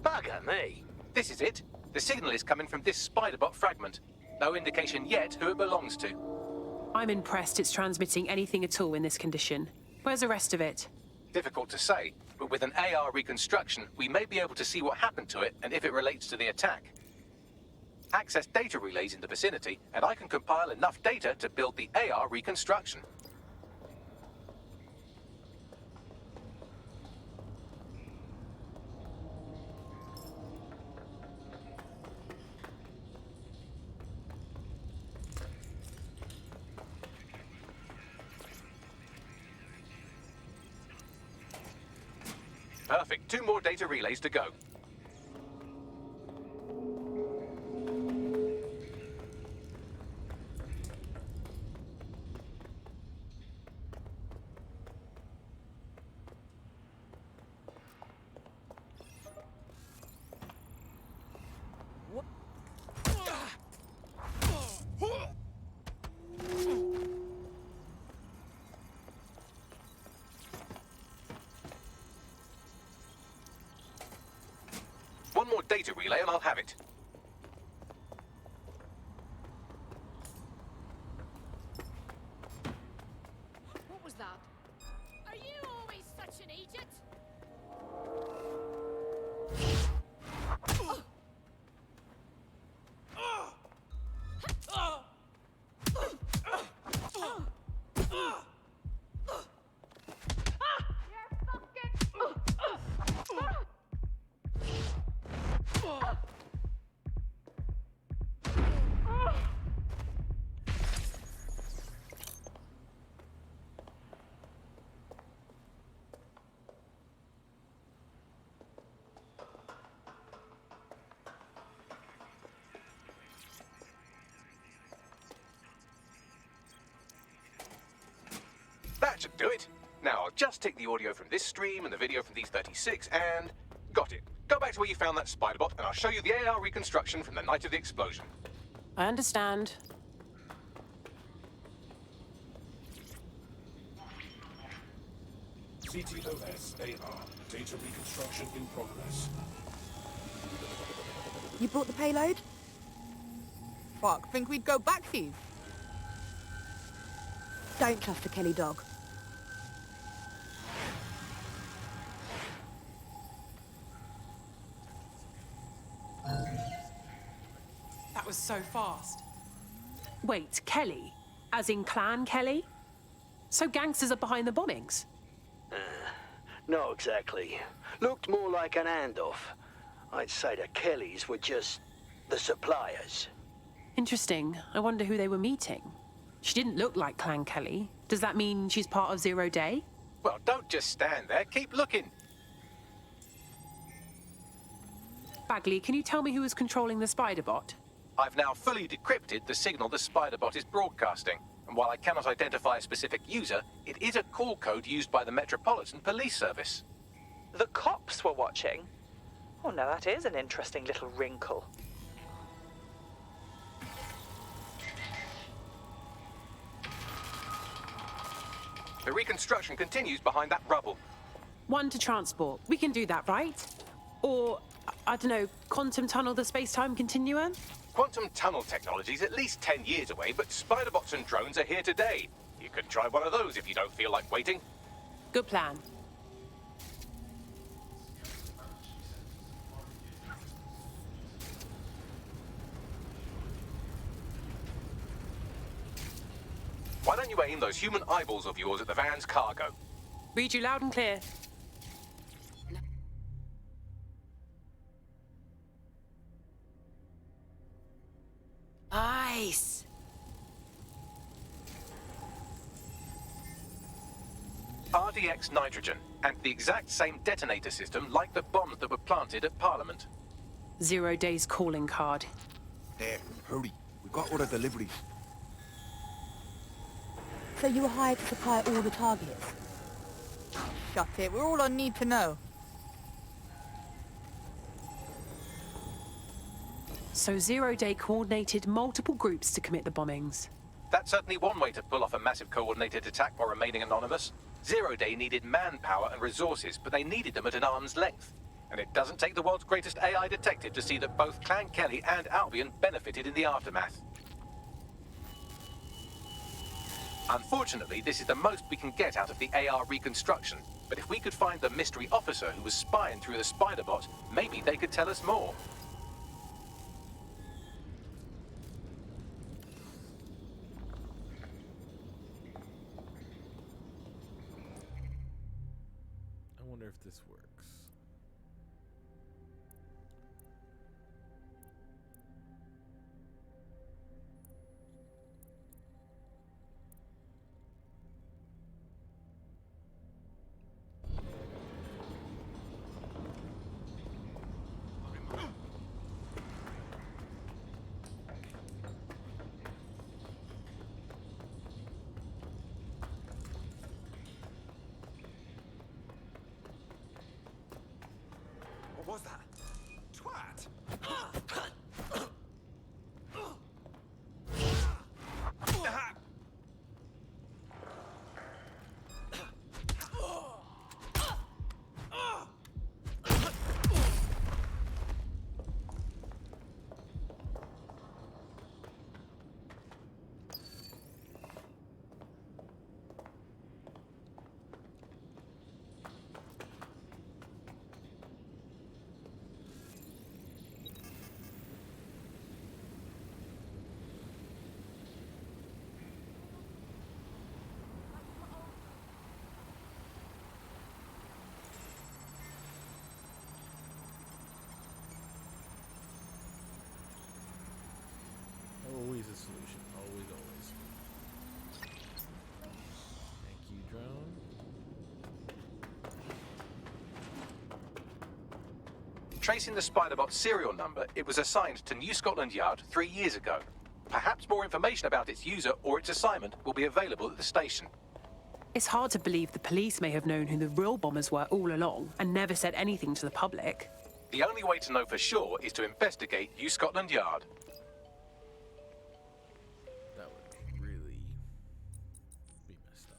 Bugger me. This is it. The signal is coming from this Spiderbot fragment. No indication yet who it belongs to. I'm impressed it's transmitting anything at all in this condition. Where's the rest of it? Difficult to say, but with an AR reconstruction, we may be able to see what happened to it and if it relates to the attack. Access data relays in the vicinity, and I can compile enough data to build the AR reconstruction. Perfect. 2 more data relays to go. One more data relay and I'll have it. What was that? Are you always such an idiot? That should do it. Now I'll just take the audio from this stream and the video from these 36 and... Got it. Go back to where you found that Spiderbot and I'll show you the AR reconstruction from the night of the explosion. I understand. CTOS AR. Data reconstruction in progress. You brought the payload? Fuck, think we'd go back to you? Don't trust the Kelly dog. That was so fast. Wait, Kelly? As in Clan Kelly? So gangsters are behind the bombings? Not exactly. Looked more like an handoff. I'd say the Kellys were just the suppliers. Interesting. I wonder who they were meeting. She didn't look like Clan Kelly. Does that mean she's part of Zero Day? Well, don't just stand there. Keep looking. Bagley, can you tell me who was controlling the Spiderbot? I've now fully decrypted the signal the Spiderbot is broadcasting. And while I cannot identify a specific user, it is a call code used by the Metropolitan Police Service. The cops were watching? Oh, now that is an interesting little wrinkle. The reconstruction continues behind that rubble. 1 to transport. We can do that, right? Or, I don't know, quantum tunnel the space-time continuum? Quantum tunnel technology is at least 10 years away, but Spiderbots and drones are here today. You could try one of those if you don't feel like waiting. Good plan. Why don't you aim those human eyeballs of yours at the van's cargo? Read you loud and clear. Nice. RDX nitrogen, and the exact same detonator system like the bombs that were planted at Parliament. 0 Day's calling card. There, hurry. We've got other deliveries. So you were hired to supply all the targets? Shut it, we're all on need to know. So 0 Day coordinated multiple groups to commit the bombings. That's certainly one way to pull off a massive coordinated attack while remaining anonymous. 0 Day needed manpower and resources, but they needed them at an arm's length. And it doesn't take the world's greatest AI detective to see that both Clan Kelly and Albion benefited in the aftermath. Unfortunately, this is the most we can get out of the AR reconstruction. But if we could find the mystery officer who was spying through the spider bot, maybe they could tell us more. I wonder if this works. What was that? Twat! Always a solution. Always, always. Thank you, drone. Tracing the Spiderbot serial number, it was assigned to New Scotland Yard 3 years ago. Perhaps more information about its user or its assignment will be available at the station. It's hard to believe the police may have known who the real bombers were all along and never said anything to the public. The only way to know for sure is to investigate New Scotland Yard. That would really be messed up.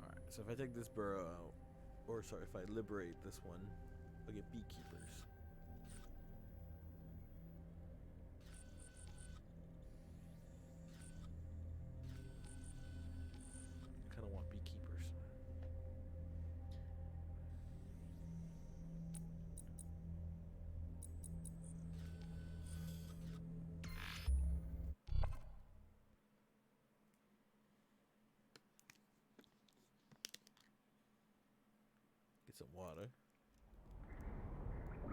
Alright, so if I take this burrow out, or sorry, if I liberate this one, I'll get beekeepers. I kind of want beekeepers. Get some water. Oh,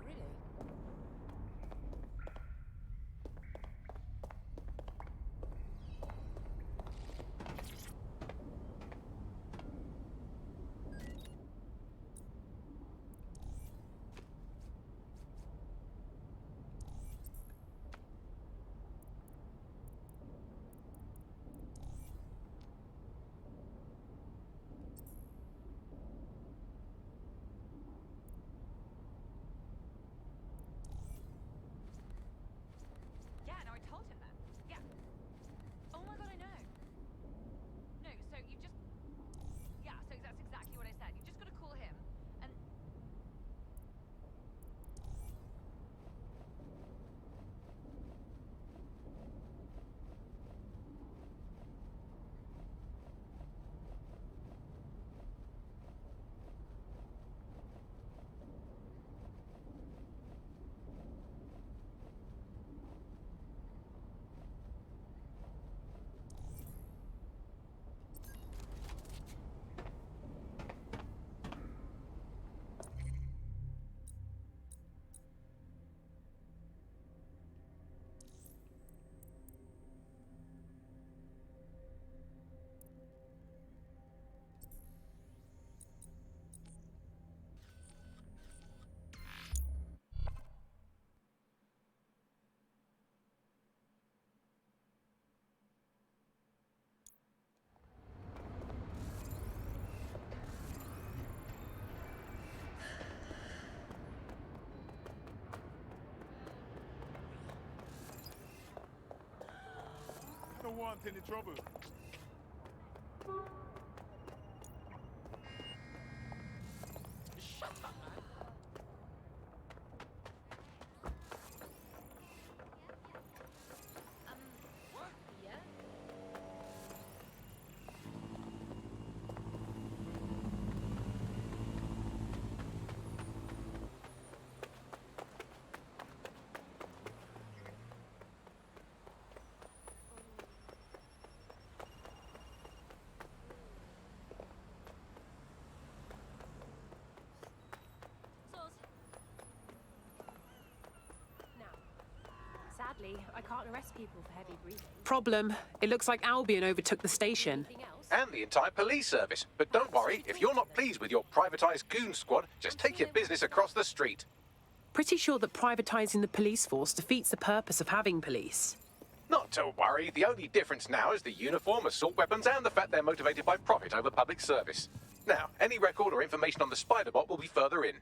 really? want any trouble. Shut up, man. What? Yeah? Sadly, I can't arrest people for heavy breathing. Problem. It looks like Albion overtook the station. Anything else? And the entire police service. But don't worry, if you're not pleased with your privatized goon squad, just take your business across the street. Pretty sure that privatizing the police force defeats the purpose of having police. Not to worry, the only difference now is the uniform, assault weapons, and the fact they're motivated by profit over public service. Now, any record or information on the Spider-Bot will be further in.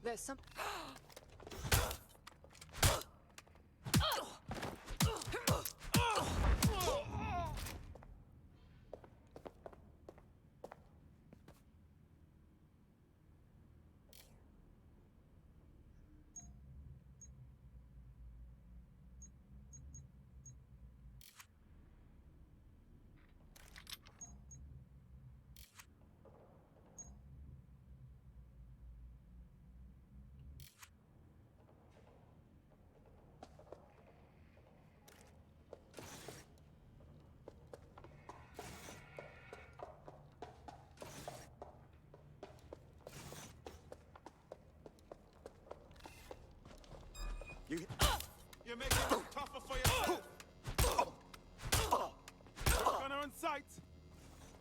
There's some... You're making it tougher for yourself. Gunner on sight.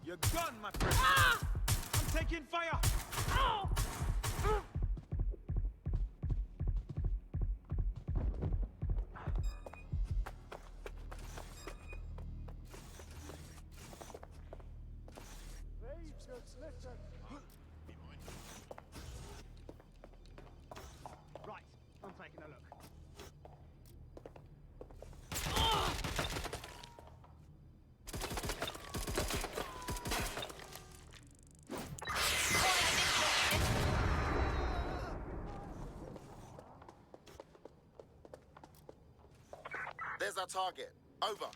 You're done, my friend. I'm taking fire. Right, I'm taking a look. There's our target. Over.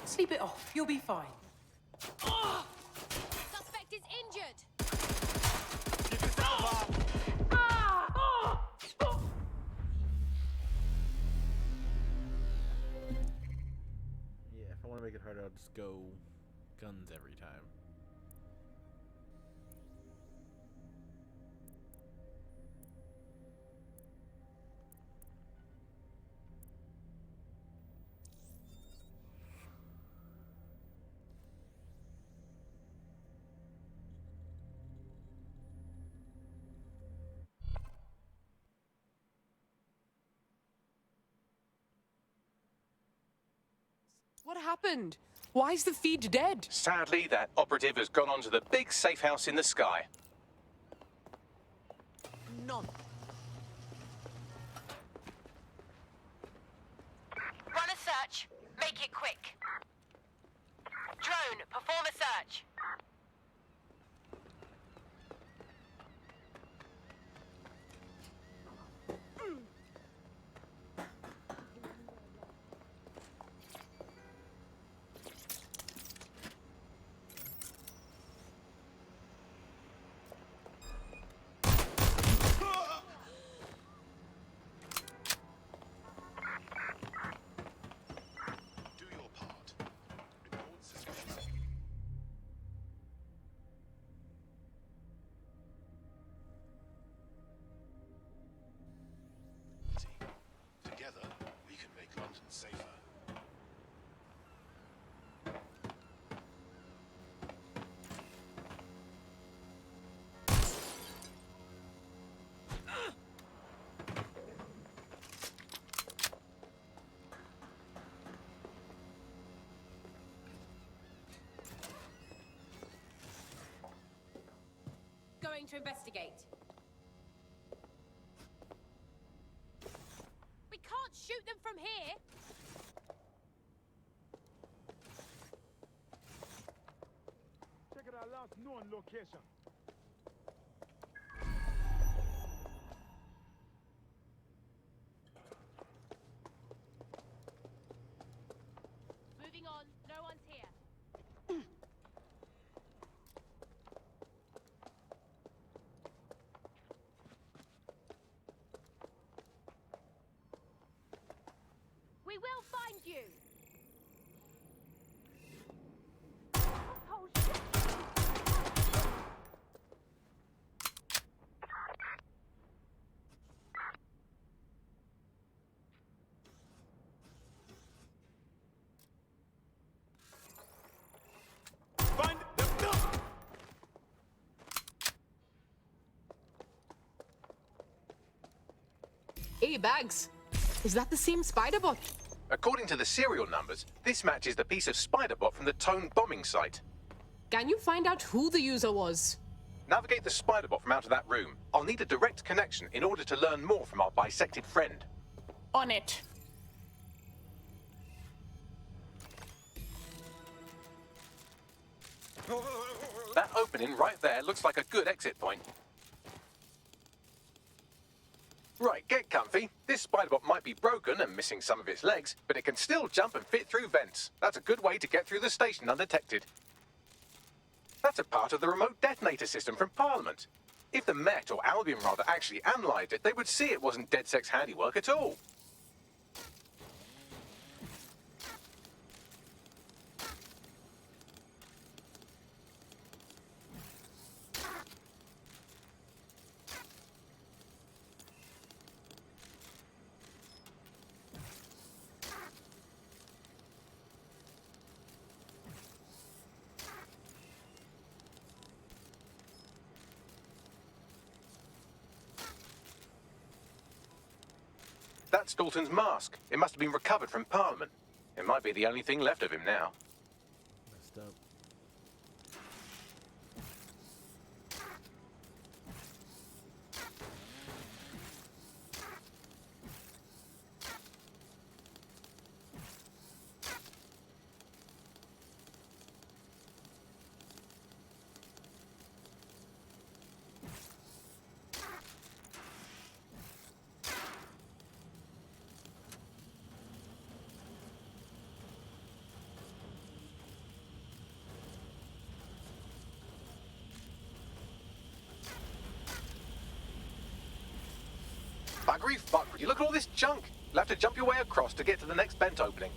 Sleep it off. You'll be fine. Suspect is injured. want to make it harder, I'll just go guns every time. What happened? Why is the feed dead? Sadly, that operative has gone on to the big safe house in the sky. None. Run a search. Make it quick. Drone, perform a search. Do your part. Report suspicious. Together, we can make London safer. Going to investigate. We can't shoot them from here. Check out our last known location. Moving on. No one's here. We will find you. Oh, shit. Find them. No! Hey, Bags. Is that the same spider bot? According to the serial numbers, this matches the piece of spider bot from the Tone bombing site. Can you find out who the user was? Navigate the spider bot from out of that room. I'll need a direct connection in order to learn more from our bisected friend. On it. That opening right there looks like a good exit point. Right, get comfy. This spider bot might be broken and missing some of its legs, but it can still jump and fit through vents. That's a good way to get through the station undetected. That's a part of the remote detonator system from Parliament. If the Met, or Albion rather, actually analysed it, they would see it wasn't DedSec's handiwork at all. That's Dalton's mask. It must have been recovered from Parliament. It might be the only thing left of him now. Messed up. Buggery fuck, would you look at all this junk? You'll have to jump your way across to get to the next vent opening.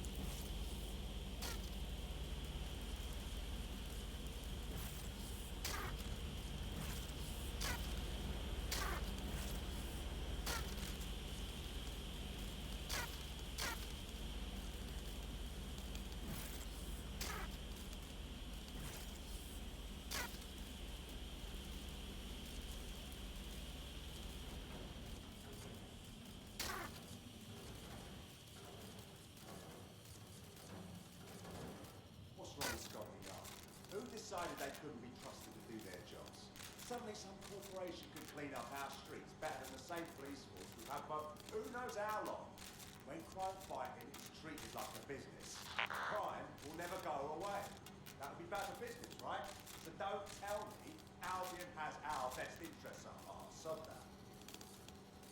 decided they couldn't be trusted to do their jobs? Suddenly some corporation could clean up our streets better than the same police force we've had for who knows how long. When crime fighting is treated like a business, crime will never go away. That would be bad for business, right? So don't tell me Albion has our best interests at heart. Sod that.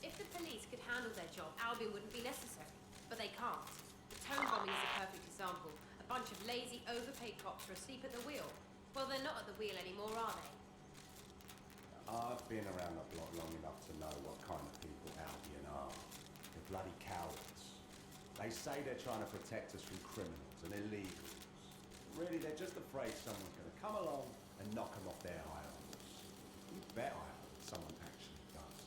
If the police could handle their job, Albion wouldn't be necessary. But they can't. The tone bombing is a perfect example. A bunch of lazy, overpaid cops are asleep at the wheel. Well, they're not at the wheel anymore, are they? I've been around the block long enough to know what kind of people Albion are. They're bloody cowards. They say they're trying to protect us from criminals and illegals. Really, they're just afraid someone's going to come along and knock them off their high horse. You bet I hope someone actually does.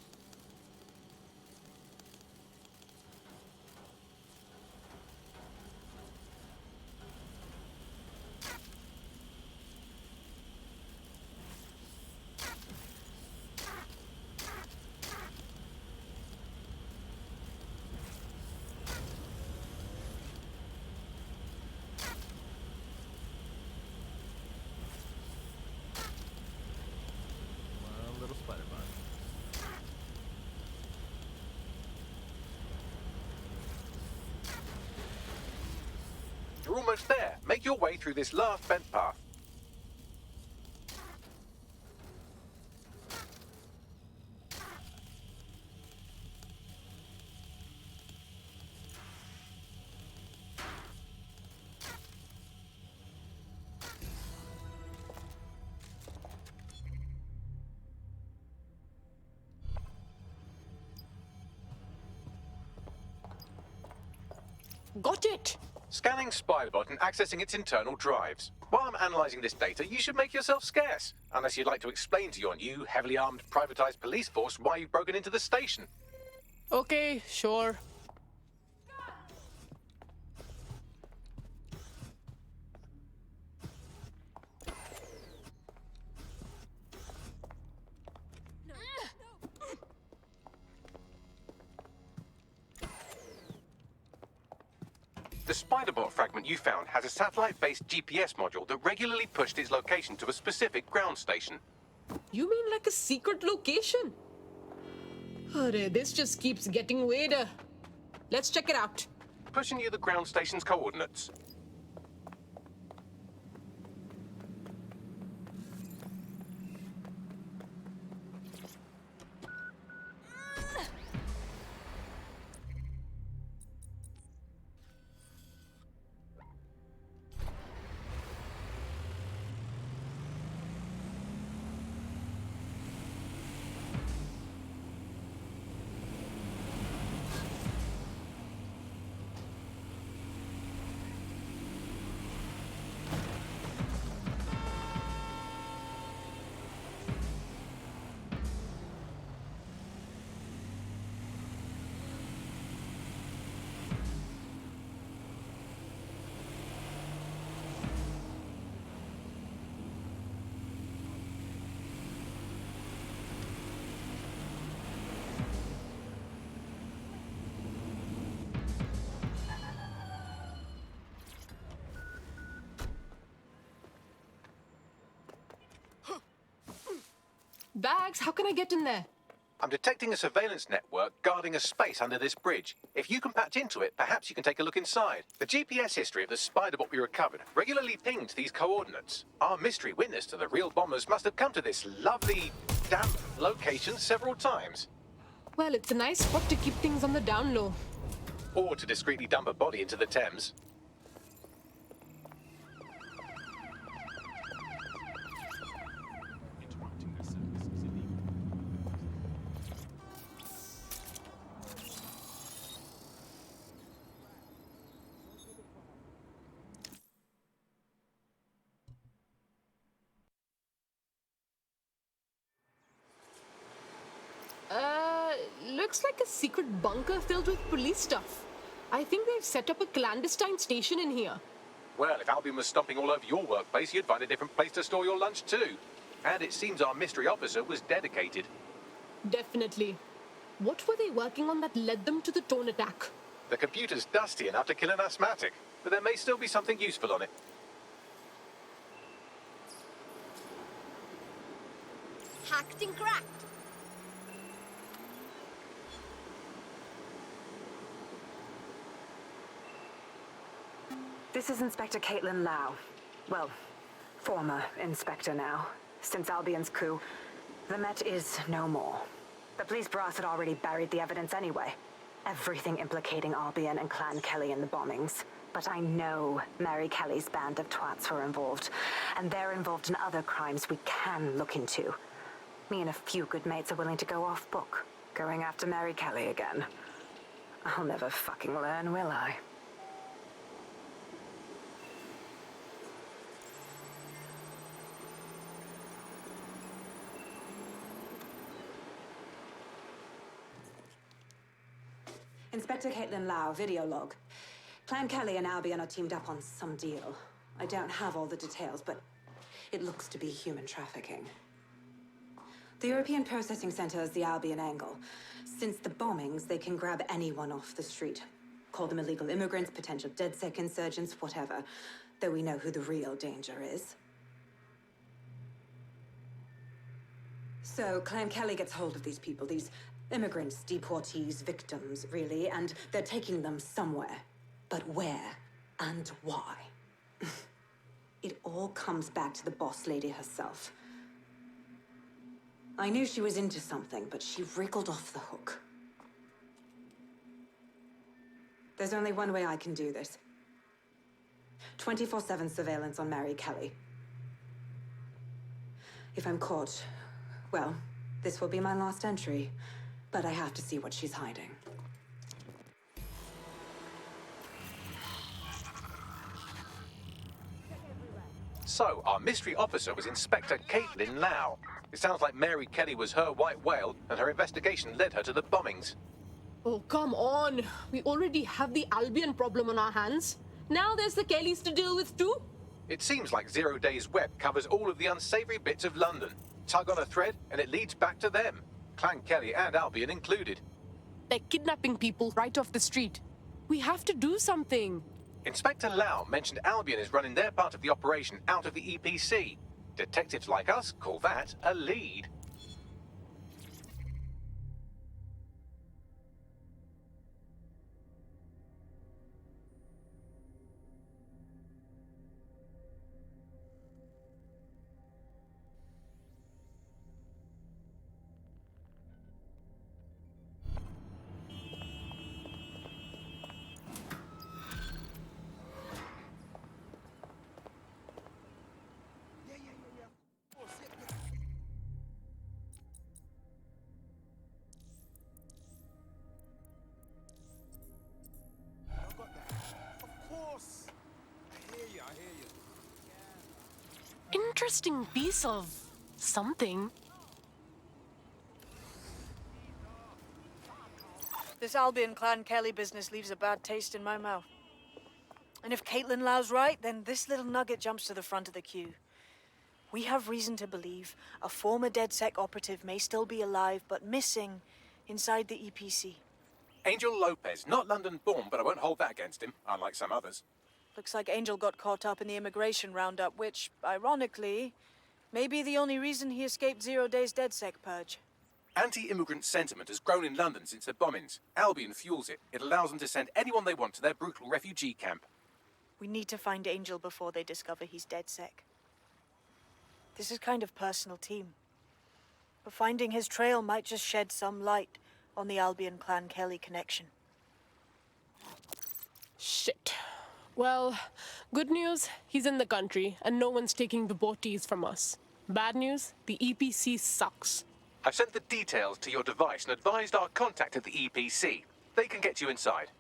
Little spider bot. You're almost there. Make your way through this last bent path. Got it! Scanning Spiderbot and accessing its internal drives. While I'm analysing this data, you should make yourself scarce. Unless you'd like to explain to your new, heavily armed, privatised police force why you've broken into the station. Okay, sure. The Spiderbot fragment you found has a satellite-based GPS module that regularly pushed its location to a specific ground station. You mean like a secret location? Arre, this just keeps getting weirder. Let's check it out. Pushing you the ground station's coordinates. Bags, how can I get in there? I'm detecting a surveillance network guarding a space under this bridge. If you can patch into it, perhaps you can take a look inside. The GPS history of the Spiderbot we recovered regularly pinged these coordinates. Our mystery witness to the real bombers must have come to this lovely, damp location several times. Well, it's a nice spot to keep things on the down low. Or to discreetly dump a body into the Thames. Interrupting their service is illegal. Looks like a secret bunker filled with police stuff. I think they've set up a clandestine station in here. Well, if Albion was stomping all over your workplace, you'd find a different place to store your lunch too. And it seems our mystery officer was dedicated. Definitely. What were they working on that led them to the tone attack? The computer's dusty enough to kill an asthmatic, but there may still be something useful on it. hacked and cracked. This is Inspector Caitlin Lau. Well, former inspector now. Since Albion's coup, the Met is no more. The police brass had already buried the evidence anyway. Everything implicating Albion and Clan Kelly in the bombings. But I know Mary Kelly's band of twats were involved, and they're involved in other crimes we can look into. Me and a few good mates are willing to go off book, going after Mary Kelly again. I'll never fucking learn, will I? Inspector Caitlin Lau, video log. Clan Kelly and Albion are teamed up on some deal. I don't have all the details, but it looks to be human trafficking. The European Processing Center is the Albion angle. Since the bombings, they can grab anyone off the street. Call them illegal immigrants, potential DedSec insurgents, whatever. Though we know who the real danger is. So Clan Kelly gets hold of these people, these immigrants, deportees, victims, really, and they're taking them somewhere. But where and why? It all comes back to the boss lady herself. I knew she was into something, but she wriggled off the hook. There's only one way I can do this. 24/7 surveillance on Mary Kelly. If I'm caught, well, this will be my last entry. But I have to see what she's hiding. So, our mystery officer was Inspector Caitlin Lau. It sounds like Mary Kelly was her white whale, and her investigation led her to the bombings. Oh, come on. We already have the Albion problem on our hands. Now there's the Kellys to deal with too. It seems like Zero Days Web covers all of the unsavory bits of London. Tug on a thread, and it leads back to them. Clan Kelly and Albion included. They're kidnapping people right off the street. We have to do something. Inspector Lau mentioned Albion is running their part of the operation out of the EPC. Detectives like us call that a lead. Interesting piece of something. This Albion Clan Kelly business leaves a bad taste in my mouth. And if Caitlin Lau's right, then this little nugget jumps to the front of the queue. We have reason to believe a former DedSec operative may still be alive, but missing inside the EPC. Angel Lopez, not London-born, but I won't hold that against him, unlike some others. Looks like Angel got caught up in the immigration roundup, which, ironically, may be the only reason he escaped 0 Days DedSec purge. Anti-immigrant sentiment has grown in London since the bombings. Albion fuels it. It allows them to send anyone they want to their brutal refugee camp. We need to find Angel before they discover he's DedSec. This is kind of personal team. But finding his trail might just shed some light on the Albion Clan Kelly connection. Shit. Well, good news, he's in the country, and no one's taking the deportees from us. Bad news, the EPC sucks. I've sent the details to your device and advised our contact at the EPC. They can get you inside.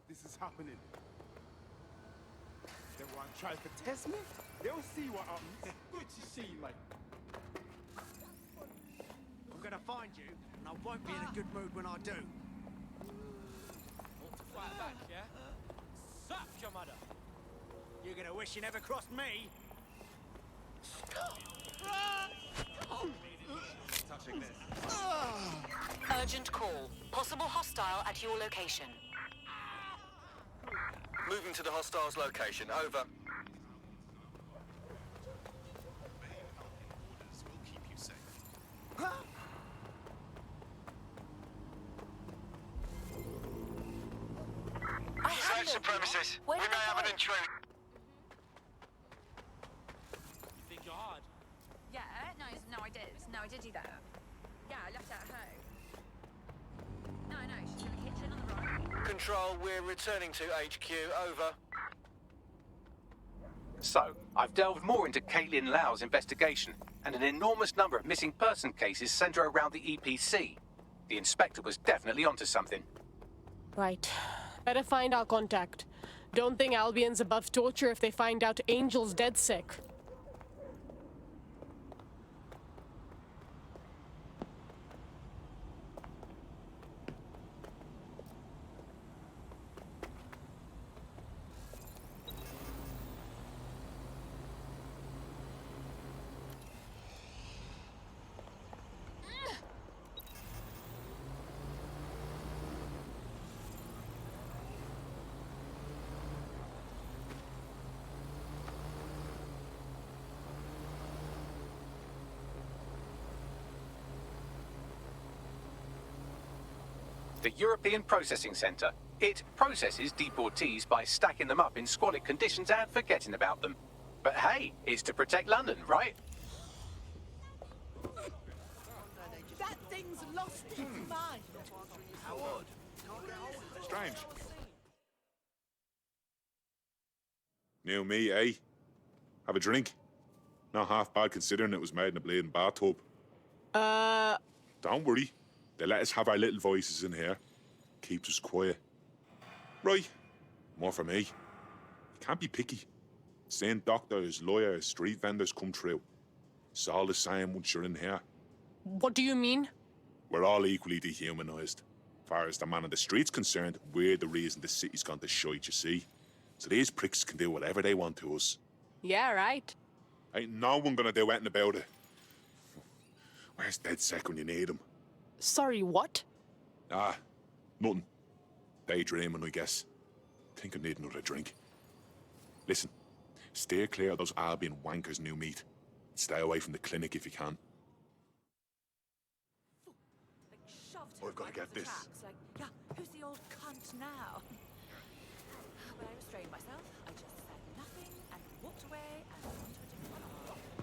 This is happening. They want to try to test me? They'll see what happens. Good to see you, mate. I'm gonna find find you, and I won't be in a good mood when I do. Want to fight back, yeah? Suck your mother! You're gonna wish you never crossed me. Touching this. Urgent call. Possible hostile at your location. Moving to the hostile's location. Over. Search the premises. We may have an intruder. You think you're hard? Yeah, no, I did. No, I did do that. Yeah, I left it at home. No, she's in the kitchen on the right. Control, we're returning to HQ. Over. So, I've delved more into Caitlin Lau's investigation, and an enormous number of missing person cases centre around the EPC. The inspector was definitely onto something. Right. Better find our contact. Don't think Albion's above torture if they find out Angel's dead sick. The European Processing Centre. It processes deportees by stacking them up in squalid conditions and forgetting about them. But hey, it's to protect London, right? That thing's lost its mind. How odd. Strange. New me, eh? Have a drink? Not half bad considering it was made in a bleeding bathtub. Don't worry. They let us have our little voices in here. Keeps us quiet. Right. More for me. You can't be picky. Seeing doctors, lawyers, street vendors come through. It's all the same once you're in here. What do you mean? We're all equally dehumanised. As far as the man on the street's concerned, we're the reason the city's gone to shite, you see. So these pricks can do whatever they want to us. Yeah, right. Ain't no one gonna do anything about it. Where's DedSec when you need him? Sorry, what? Ah, nothing. Daydreaming, I guess. Think I need another drink. Listen, steer clear of those Albion wankers, new meat. Stay away from the clinic if you can. I've got to get this. Like, yeah, who's the old cunt now? But I restrained myself. I just said nothing and walked away and went to a different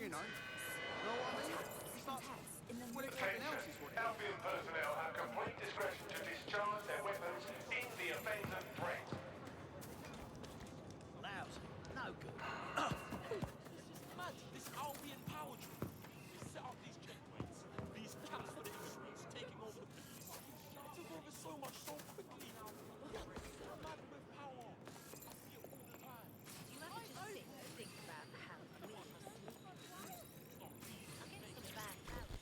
you know. Know what I mean? It's like, well, everything else is what it is. Albion personnel have complete discretion to discharge their weapons in the event of threat. Lousy. No good. This is mad. This Albion power trip. They set up these checkpoints. These cats for the streets taking over the police. They took over so much so quickly now. They're mad with power. I see it all the time. You ever just think about how we I'll get some bad out.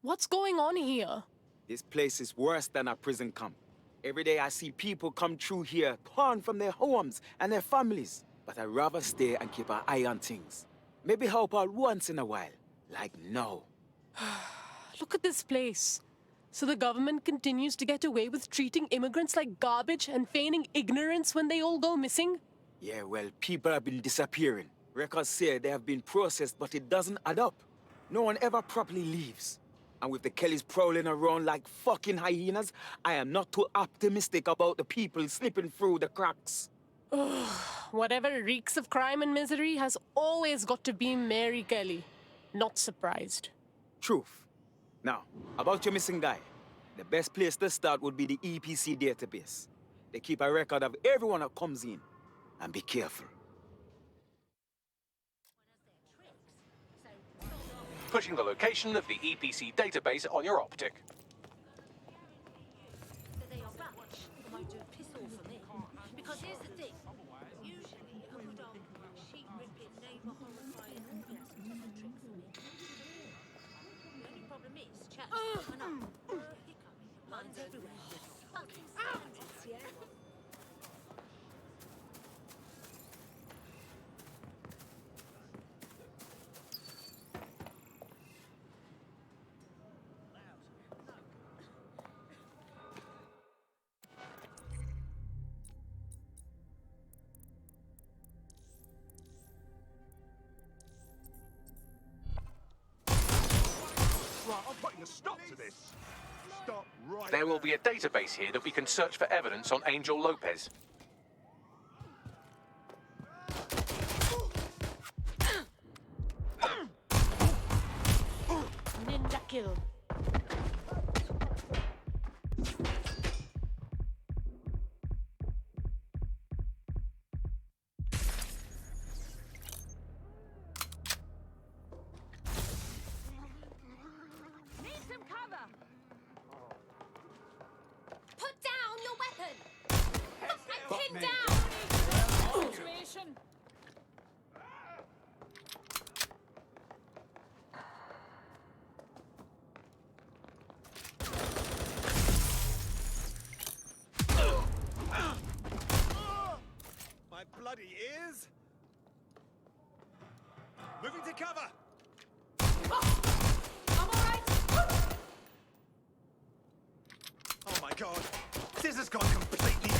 What's going on here? This place is worse than a prison camp. Every day I see people come through here, torn from their homes and their families. But I'd rather stay and keep an eye on things. Maybe help out once in a while. Like now. Look at this place. So the government continues to get away with treating immigrants like garbage and feigning ignorance when they all go missing? Yeah, well, people have been disappearing. Records say they have been processed, but it doesn't add up. No one ever properly leaves. And with the Kellys prowling around like fucking hyenas, I am not too optimistic about the people slipping through the cracks. Whatever reeks of crime and misery has always got to be Mary Kelly. Not surprised. Truth. Now, about your missing guy. The best place to start would be the EPC database. They keep a record of everyone that comes in. And be careful. Pushing the location of the EPC database on your optic. Because here's the thing. Usually, a good old sheep-ripping, neighbour-horrifying orgasm does the trick for me. The only problem is, chat's coming up. Hiccup. Mine's everywhere. Fucking scientists, yeah? Right, I'm putting a stop to this. Stop right There will be a database here that we can search for evidence on Angel Lopez. Ninja kill. Need some cover. Put down your weapon! I'm pinned down! Situation. My bloody ears! Moving to cover! I'm alright! Oh my god! This has gone completely...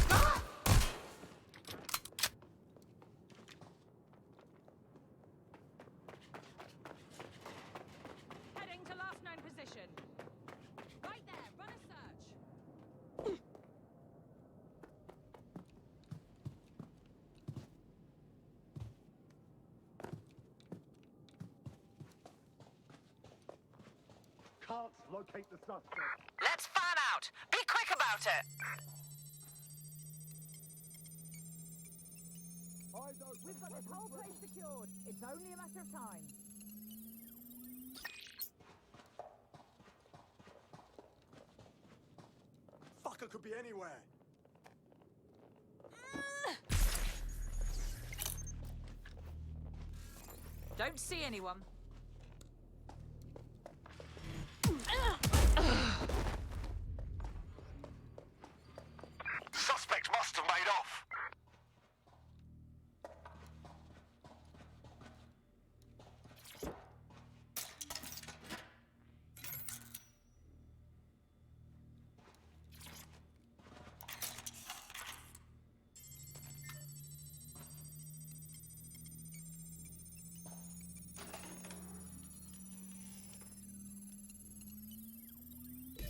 Heading to last known position. Right there, run a search. Can't locate the suspect. Let's fan out. Be quick about it. We've got this whole place secured. It's only a matter of time. Fucker could be anywhere. Don't see anyone. Suspect must have made off.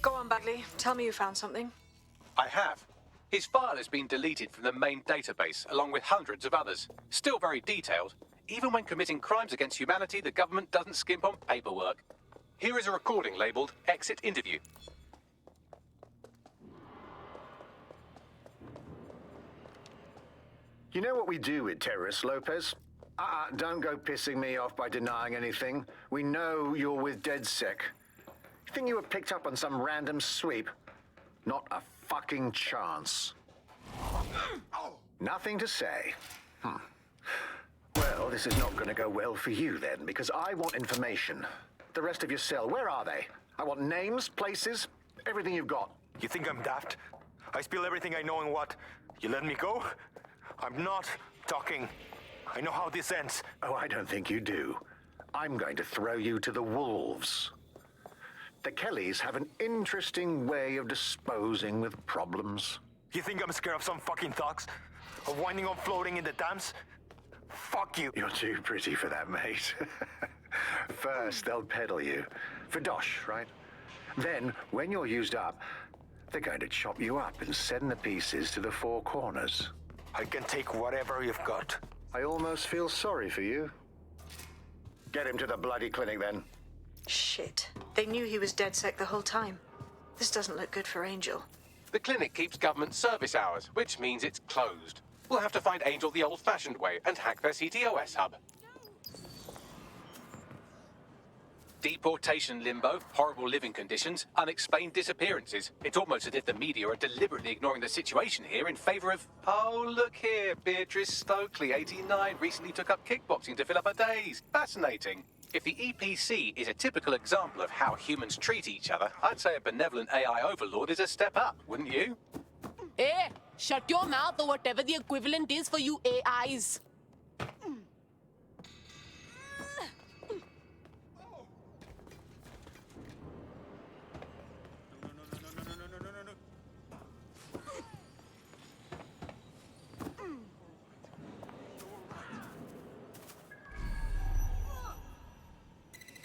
Go on, Bagley. Tell me you found something. I have. His file has been deleted from the main database, along with hundreds of others. Still very detailed. Even when committing crimes against humanity, the government doesn't skimp on paperwork. Here is a recording labelled Exit Interview. You know what we do with terrorists, Lopez? Don't go pissing me off by denying anything. We know you're with DedSec. You think you were picked up on some random sweep? Not a fucking chance. Nothing to say. Well, this is not going to go well for you then, because I want information. The rest of your cell, where are they? I want names, places, everything you've got. You think I'm daft? I spill everything I know and what? You let me go? I'm not talking. I know how this ends. Oh, I don't think you do. I'm going to throw you to the wolves. The Kellys have an interesting way of disposing with problems. You think I'm scared of some fucking thugs? Of winding up floating in the dams? Fuck you. You're too pretty for that, mate. First, they'll peddle you. For dosh, right? Then, when you're used up, they're going to chop you up and send the pieces to the four corners. I can take whatever you've got. I almost feel sorry for you. Get him to the bloody clinic, then. Shit. They knew he was DedSec the whole time. This doesn't look good for Angel. The clinic keeps government service hours, which means it's closed. We'll have to find Angel the old-fashioned way and hack their CTOS hub. Deportation limbo, horrible living conditions, unexplained disappearances. It's almost as if the media are deliberately ignoring the situation here in favor of... Oh, look here, Beatrice Stokely, 89, recently took up kickboxing to fill up her days. Fascinating. If the EPC is a typical example of how humans treat each other, I'd say a benevolent AI overlord is a step up, wouldn't you? Hey, shut your mouth or whatever the equivalent is for you AIs.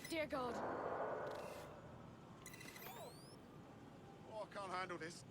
Dear God. Oh, I can't handle this.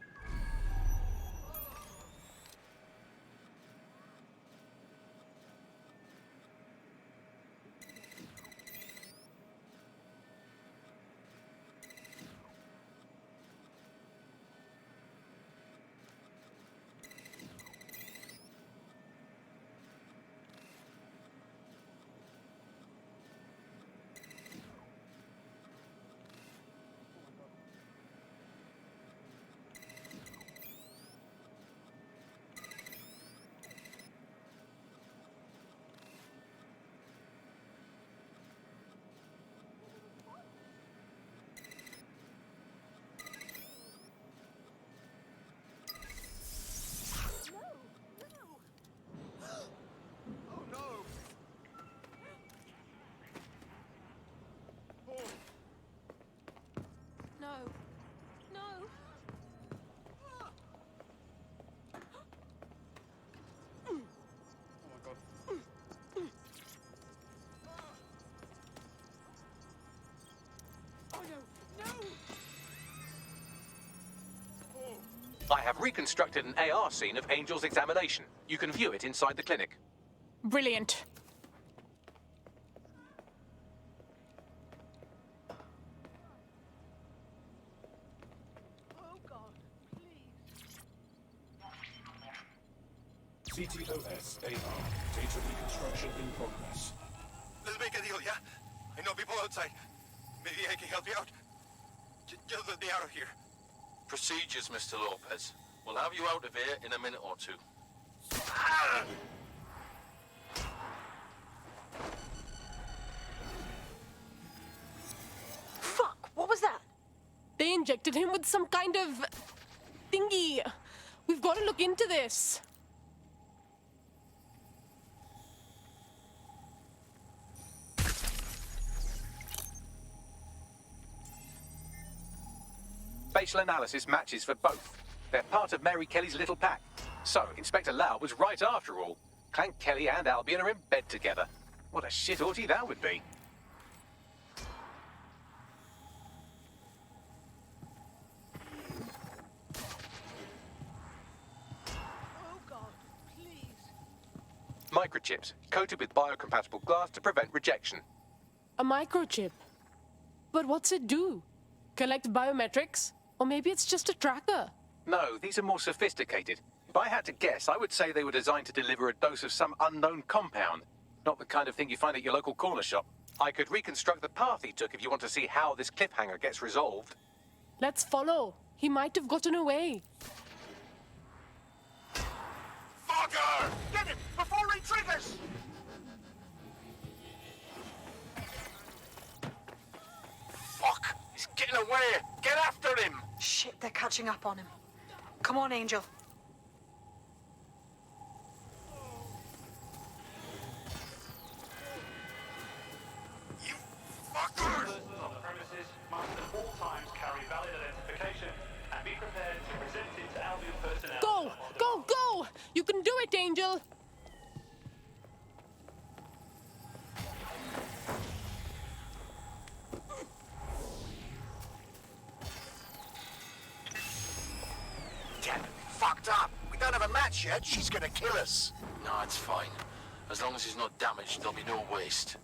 No. No. Oh my God. Oh no. No. I have reconstructed an AR scene of Angel's examination. You can view it inside the clinic. Brilliant. CTOS AR. Data reconstruction in progress. Let's make a deal, yeah? I know people outside. Maybe I can help you out. Just let me out of here. Procedures, Mr. Lopez. We'll have you out of here in a minute or two. Fuck, what was that? They injected him with some kind of thingy. We've got to look into this. Facial analysis matches for both. They're part of Mary Kelly's little pack. So, Inspector Lau was right after all. Clank Kelly and Albion are in bed together. What a shit orgy that would be. Oh God, please. Microchips, coated with biocompatible glass to prevent rejection. A microchip. But what's it do? Collect biometrics? Or maybe it's just a tracker? No, these are more sophisticated. If I had to guess, I would say they were designed to deliver a dose of some unknown compound. Not the kind of thing you find at your local corner shop. I could reconstruct the path he took if you want to see how this cliffhanger gets resolved. Let's follow. He might have gotten away. Fucker! Get him before he triggers! Fuck! He's getting away! Get after him! Shit, they're catching up on him. Come on, Angel. You fuckers! Persons on the premises must at all times carry valid identification and be prepared to present it to Albion personnel. Go! Go! Go! You can do it, Angel! Damn it, fucked up. We don't have a match yet. She's gonna kill us. No, it's fine. As long as he's not damaged, there'll be no waste.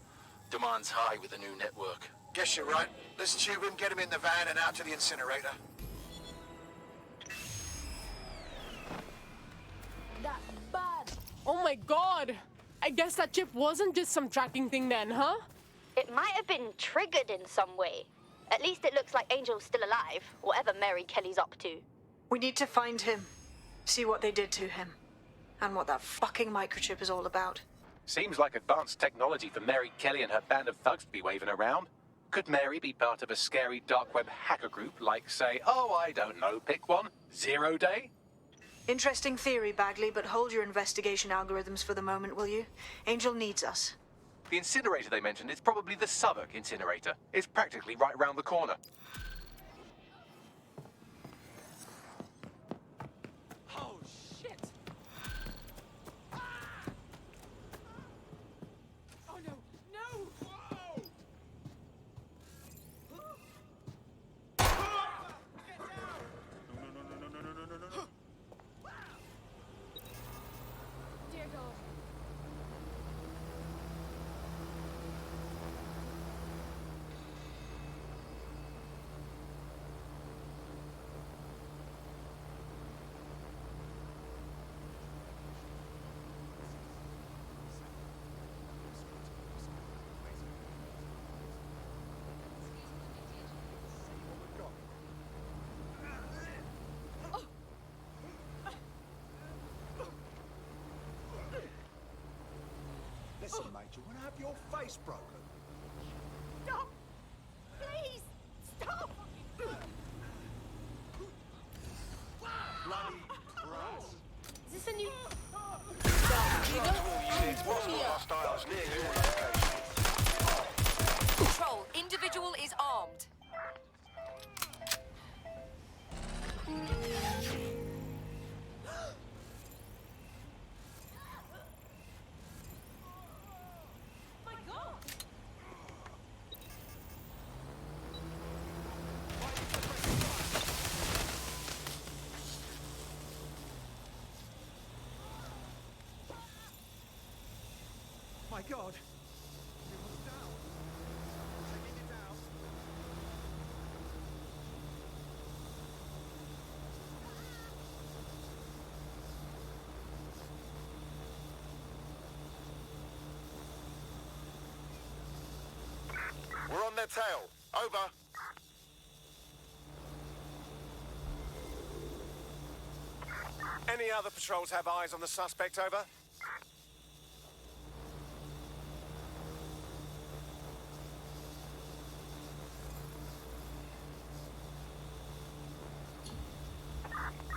Demand's high with the new network. Guess you're right. Let's tube him, get him in the van and out to the incinerator. Oh my god! I guess that chip wasn't just some tracking thing then, huh? It might have been triggered in some way. At least it looks like Angel's still alive, whatever Mary Kelly's up to. We need to find him, see what they did to him, and what that fucking microchip is all about. Seems like advanced technology for Mary Kelly and her band of thugs to be waving around. Could Mary be part of a scary dark web hacker group like, say, oh, I don't know, pick one, 0 Day? Interesting theory, Bagley, but hold your investigation algorithms for the moment, will you? Angel needs us. The incinerator they mentioned is probably the Southwark incinerator. It's practically right round the corner. Oh, shit! Oh, no! No! Whoa! Dear God. Listen, mate, you want to have your face broken? Stop! Please! Stop! Bloody brat. Is this a new... Hostiles near your location. Control, individual is armed. My God! My God! Everyone's down. Taking it down. We're on their tail. Over. Any other patrols have eyes on the suspect, over?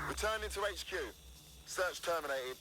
Returning to HQ. Search terminated.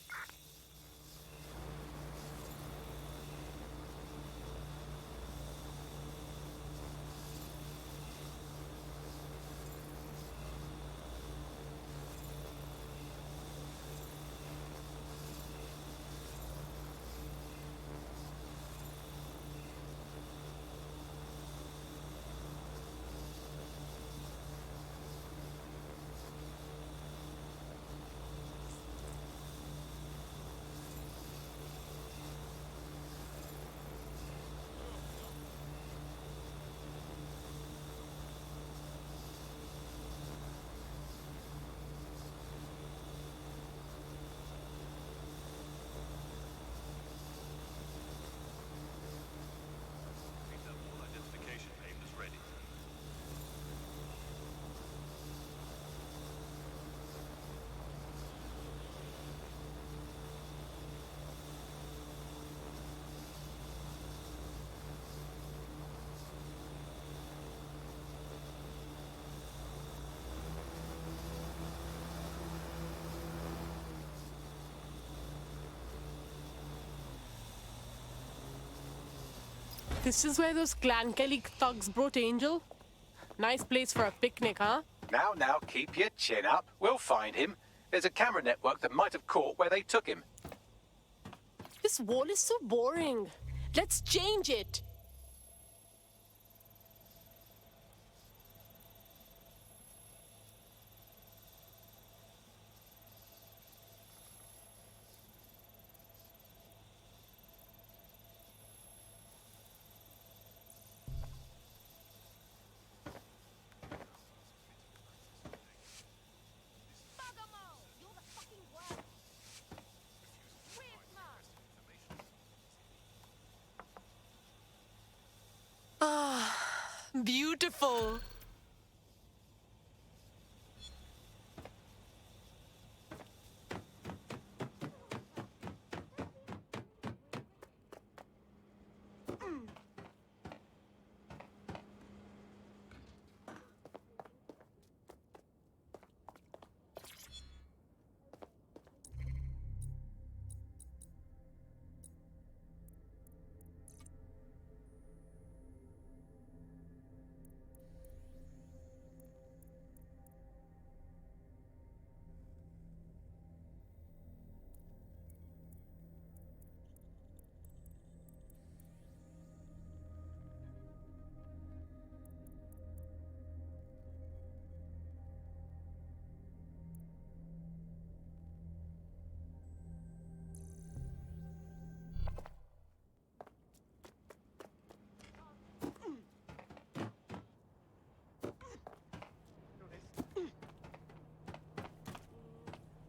Identification papers ready. This is where those Clan Kelly thugs brought Angel? Nice place for a picnic, huh? Now, keep your chin up. We'll find him. There's a camera network that might have caught where they took him. This wall is so boring. Let's change it. You're the fucking worst. Where's my beautiful.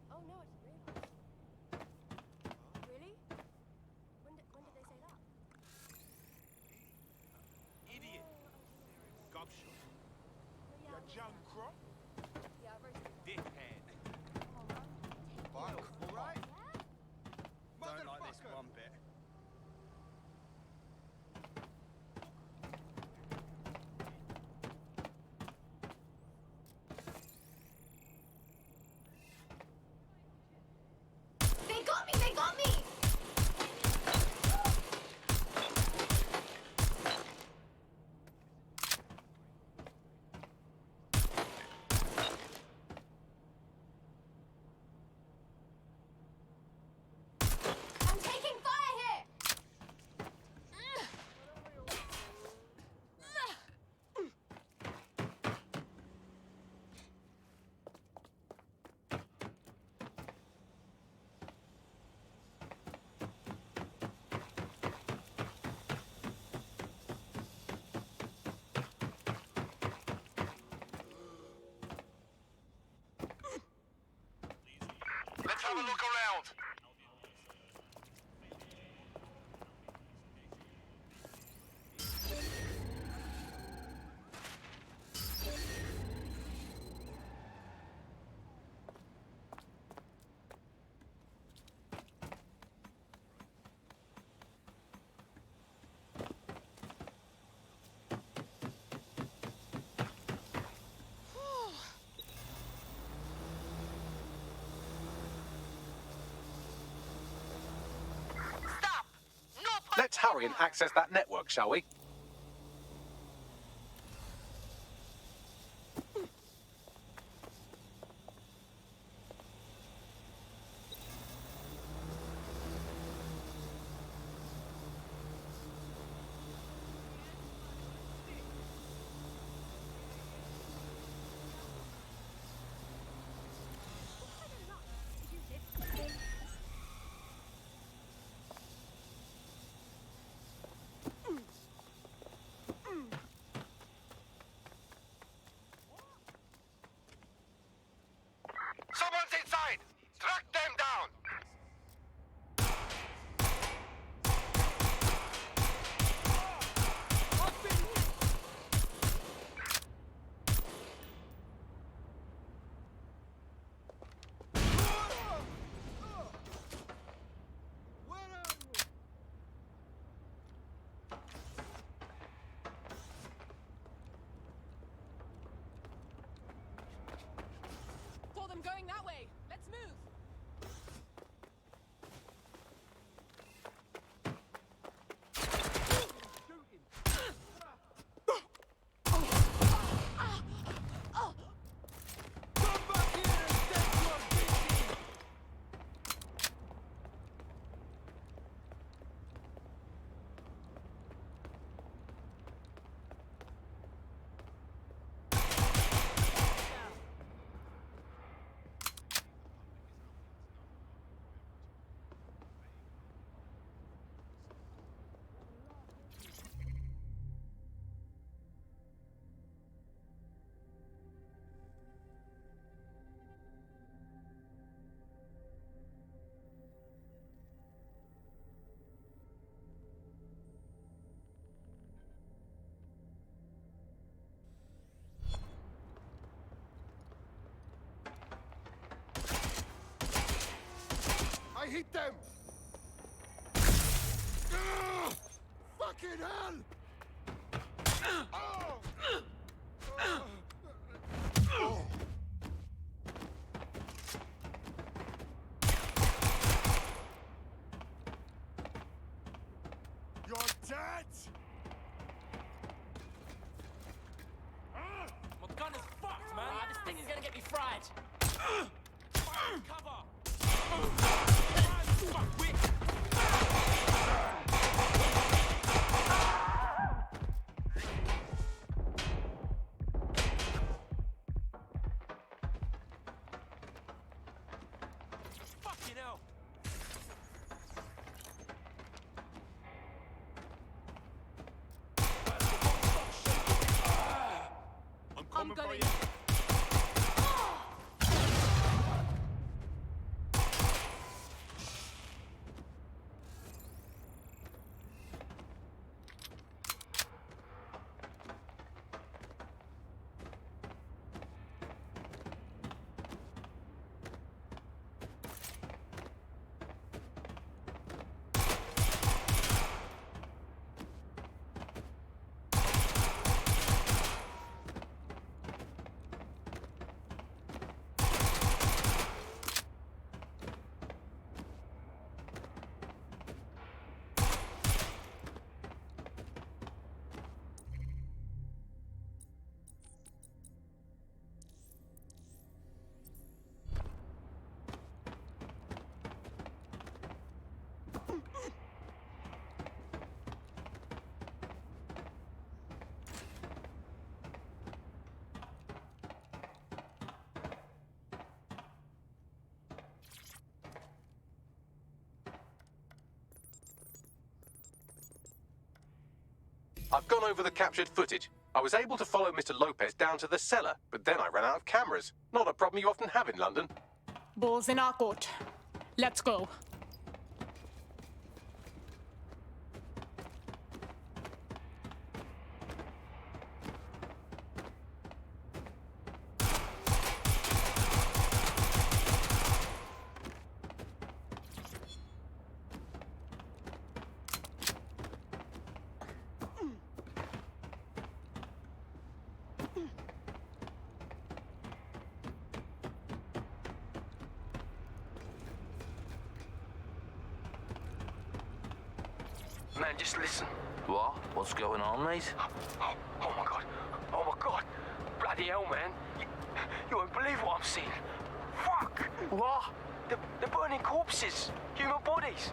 Oh no, it's real. Really? When did they say that? Idiot. Gobshot. Yeah, You junk crop. Yeah, I roasted that. Dickhead. Fuck, alright? Don't like this one bit. They got me! They got me! I'm taking fire here! Let's have a look around. Let's hurry and access that network, shall we? Someone's inside! Track them down! Saw them going that way. Let's move. I hit them! Fucking hell! You're dead! My gun is fucked, man. This thing is gonna get me fried. Cover! Fuck, wait. Fucking hell! I'm coming for you. I've gone over the captured footage. I was able to follow Mr. Lopez down to the cellar, but then I ran out of cameras. Not a problem you often have in London. Balls in our court. Let's go. Man, just listen. What? What's going on, mate? Oh my god. Oh my god. Bloody hell, man. You won't believe what I'm seeing. Fuck! What? They're burning corpses. Human bodies.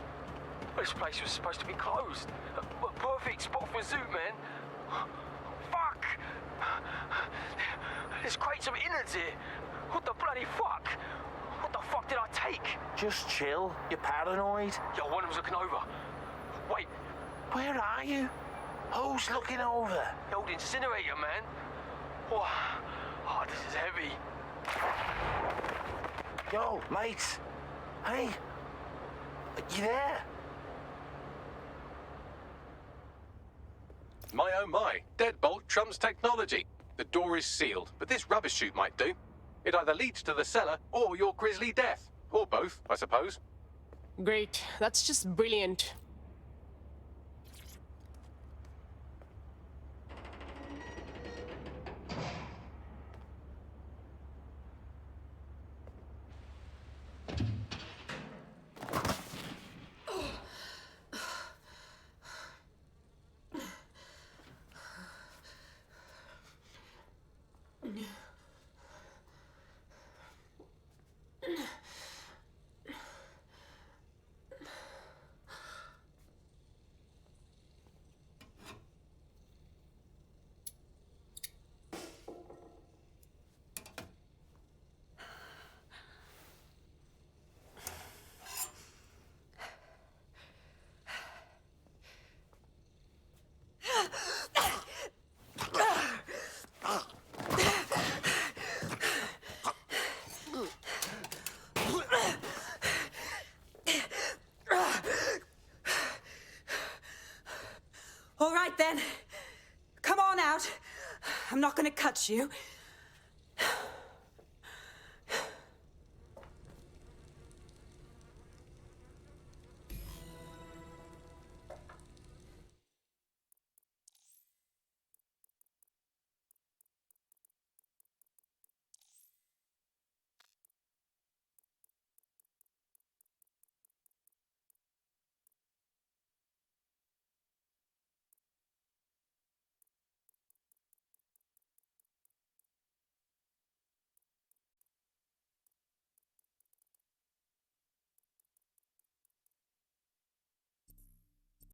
Well, this place was supposed to be closed. A perfect spot for a zoo, man. Fuck! There's crates of innards here. What the bloody fuck? What the fuck did I take? Just chill. You're paranoid. Yo, one of them's looking over. Wait. Where are you? Who's looking over? The old incinerator, man. Oh, this is heavy. Yo, mate. Hey. You there? My oh my, deadbolt trumps technology. The door is sealed, but this rubbish chute might do. It either leads to the cellar or your grisly death. Or both, I suppose. Great. That's just brilliant. All right then. Come on out. I'm not gonna cut you.